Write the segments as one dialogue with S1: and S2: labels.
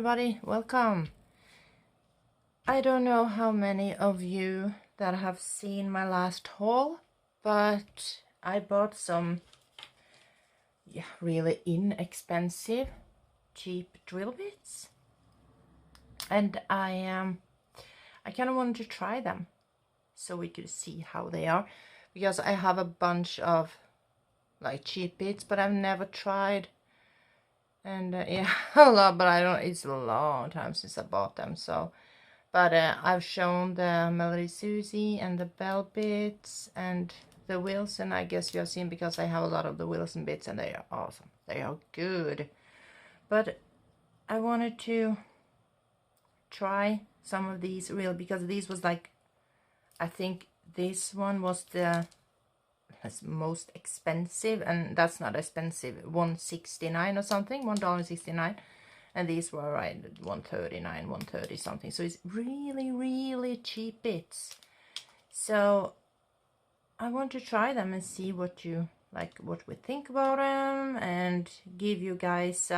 S1: everybody, welcome. I don't know how many of you that have seen my last haul, but I bought some really inexpensive cheap drill bits, and I kind of wanted to try them so we could see how they are, because I have a bunch of like cheap bits but I've never tried. And yeah, a lot, but I don't, it's a long time since I bought them. So, but I've shown the Melody Susie and the bell bits and the Wilson. I guess you have seen, because I have a lot of the Wilson bits and they are awesome. They are good. But I wanted to try some of these because these was like, I think this one was the most expensive, and that's not expensive, $1.69 or something, $1.69, and these were right at $1.39, $1.30 something. So it's really cheap bits. So I want to try them and see what you like, what we think about them, and give you guys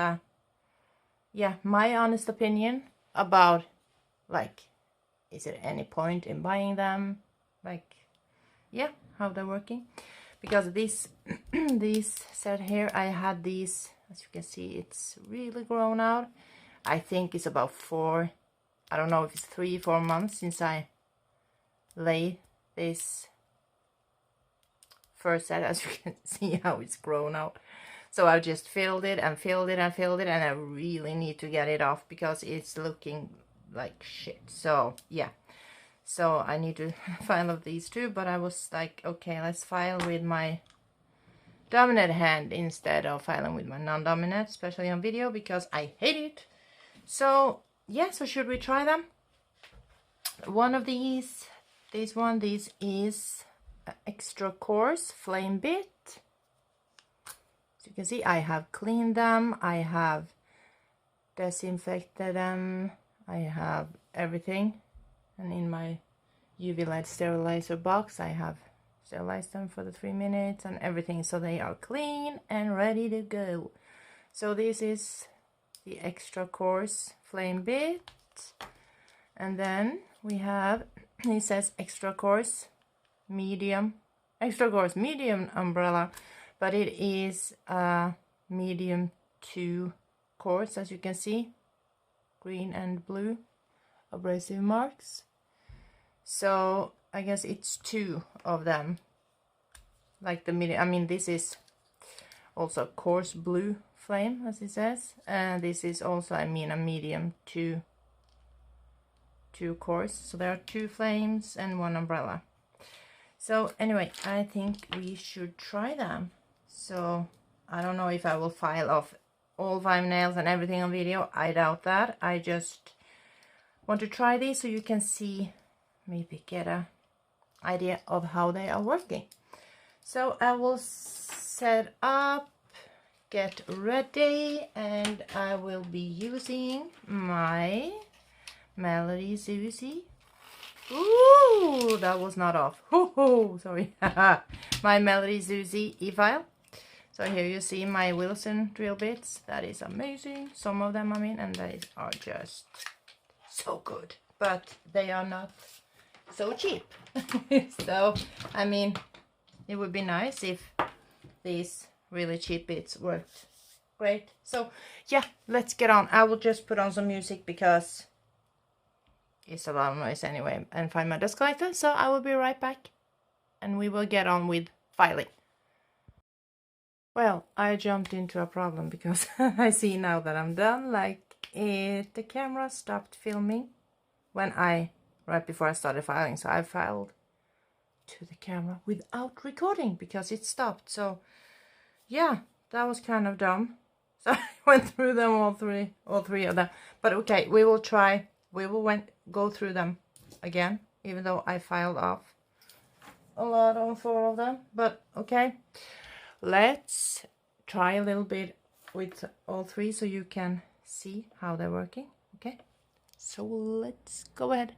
S1: my honest opinion about, like, is there any point in buying them, like, how they're working. Because this set here, I had these, as you can see, it's really grown out. I think it's about 4, I don't know if it's 3-4 months since I laid this first set. As you can see how it's grown out. So I just filled it and filled it and filled it, and I really need to get it off because it's looking like shit. So yeah. So I need to file of these two, but I was like, okay, let's file with my dominant hand instead of filing with my non-dominant, especially on video, because I hate it. So yeah, so should we try them? One of these, this is extra coarse flame bit. As you can see, I have cleaned them, I have disinfected them, I have everything. And in my UV light sterilizer box, I have sterilized them for the 3 minutes and everything, so they are clean and ready to go. So this is the extra coarse flame bit, and then we have, it says extra coarse medium umbrella, but it is a medium 2 coarse, as you can see, green and blue abrasive marks. So I guess it's 2 of them, like the medium. I mean, this is also coarse blue flame, as it says, and this is also, I mean, a medium 2 coarse. So there are 2 flames and 1 umbrella. So anyway, I think we should try them. So I don't know if I will file off all 5 nails and everything on video. I doubt that. I just want to try these so you can see, maybe get a idea of how they are working. So I will set up, get ready, and I will be using my Melody Susie. Ooh, that was not off. Hoo-hoo, sorry. My Melody Susie e-file. So here you see my Wilson drill bits. That is amazing. Some of them, I mean, and they are just so good, but they are not so cheap. So I mean, it would be nice if these really cheap bits worked great. So yeah, let's get on. I will just put on some music because it's a lot of noise anyway, and find my desk lighter. So I will be right back and we will get on with filing. Well, I jumped into a problem because I see now that I'm done, like the camera stopped filming when right before I started filing. So I filed to the camera without recording because it stopped. So yeah, that was kind of dumb. So I went through them all three of them. But okay, we will go through them again, even though I filed off a lot on 4 of them. But okay, let's try a little bit with all 3 so you can see how they're working. Okay, so let's go ahead.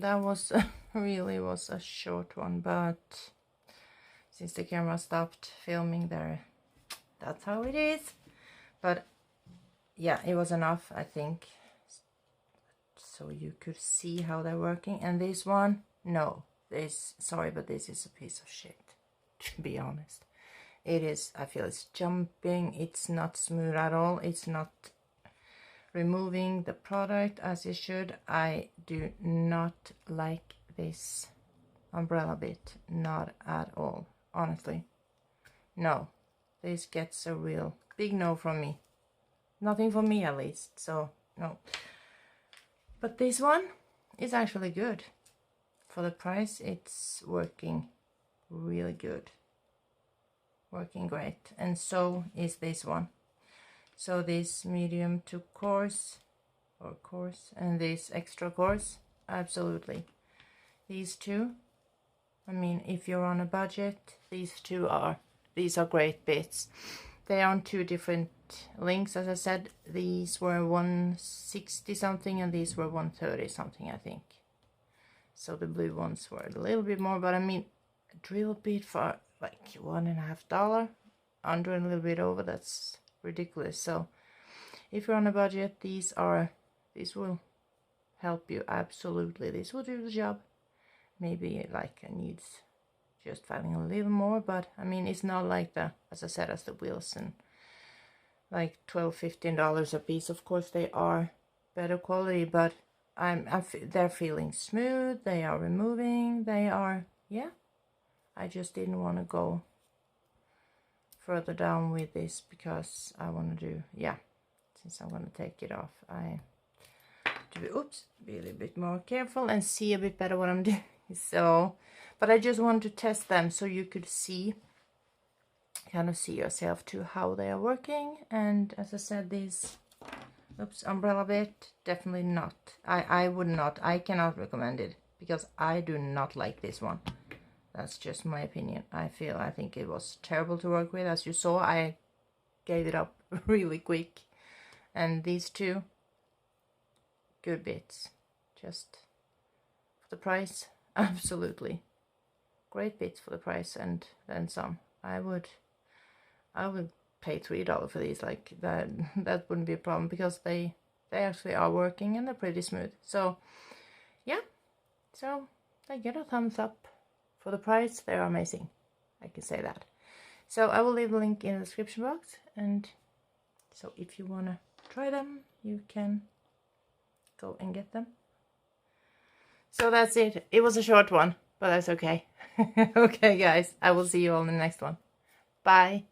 S1: that was really was a short one, but since the camera stopped filming there, that's how it is. But yeah, it was enough, I think, so you could see how they're working. And this one, no, this, sorry, but this is a piece of shit, to be honest. It is, I feel it's jumping, it's not smooth at all, it's not removing the product as it should. I do not like this umbrella bit, not at all, honestly. No, this gets a real big no from me. Nothing for me, at least, so no. But this one is actually good. For the price, it's working really good. Working great. And so is this one. So this medium to coarse, or coarse, and this extra coarse, absolutely. These two, I mean, if you're on a budget, these are great bits. They are on 2 different links, as I said. These were 160 something and these were 130 something, I think. So the blue ones were a little bit more, but I mean, a drill bit for like $1.50, under and a little bit over, that's ridiculous. So if you're on a budget, these will help you, absolutely. This will do the job. Maybe like it needs just filing a little more, but I mean, it's not like the, as I said, as the Wilson, like $12-15 a piece. Of course they are better quality, but they're feeling smooth, they are removing, they are, yeah. I just didn't want to go further down with this because I want to do, yeah, since I'm going to take it off, I have to be, oops, be a little bit more careful and see a bit better what I'm doing. So, but I just wanted to test them so you could see, kind of see yourself too, how they are working. And as I said, these, oops, umbrella bit, definitely not. I would not, I cannot recommend it because I do not like this one. That's just my opinion. I think it was terrible to work with. As you saw, I gave it up really quick. And these two, good bits. Just for the price, absolutely. Great bits for the price and then some. I would pay $3 for these, like that wouldn't be a problem because they actually are working and they're pretty smooth. So yeah, so I get a thumbs up. For the price, they're amazing. I can say that. So I will leave a link in the description box. And so if you want to try them, you can go and get them. So that's it. It was a short one, but that's okay. Okay, guys. I will see you all in the next one. Bye.